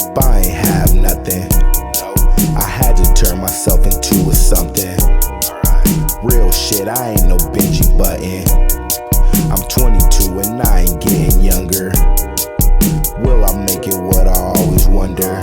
up, I ain't have nothing. I had to turn myself into a something. Real shit, I ain't no Benji Button. I'm 22 and I ain't getting younger. Will I make it? What I always wonder.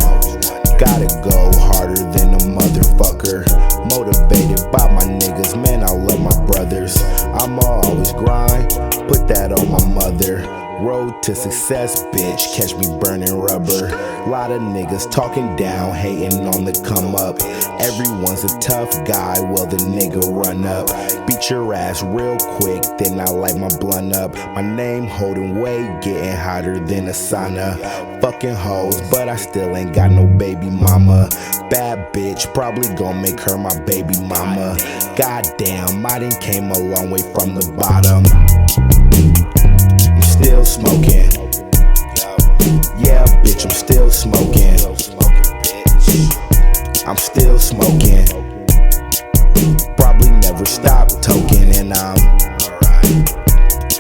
Gotta go harder than a motherfucker. Motivated by my niggas, man, I love my brothers. I'ma always grind, put that on my mother. Road to success, bitch, catch me burning rubber. Lot of niggas talking down, hating on the come up. Everyone's a tough guy, well the nigga run up. Beat your ass real quick, then I light my blunt up. My name holding weight, getting hotter than a sauna. Fucking hoes, but I still ain't got no baby mama. Bad bitch, probably gon' make her my baby mama. Goddamn, I done came a long way from the bottom. Still smoking. Yeah, bitch, I'm still smoking. I'm still smoking. Probably never stop toking, and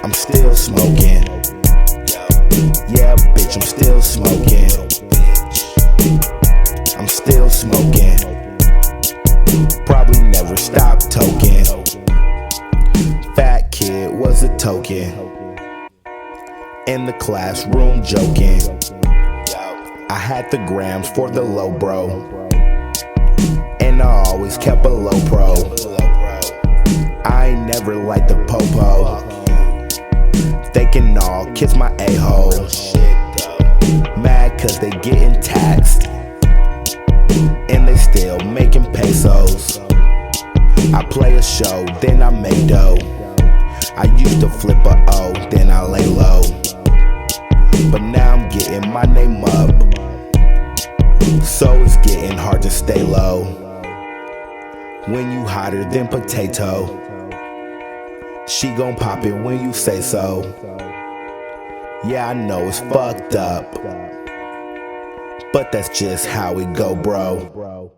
I'm still smoking. Yeah, bitch, I'm still smoking. I'm still smoking. Probably never stop toking. Fat kid was a token. In the classroom joking. I had the grams for the low bro, and I always kept a low pro. I ain't never liked the popo. They can all kiss my a-hole. Mad cause they getting taxed, and they still making pesos. I play a show, then I make dough. I used to flip a O, then I lay low. But now I'm getting my name up, so it's getting hard to stay low. When you hotter than potato, she gon' pop it when you say so. Yeah, I know it's fucked up, but that's just how it go, bro.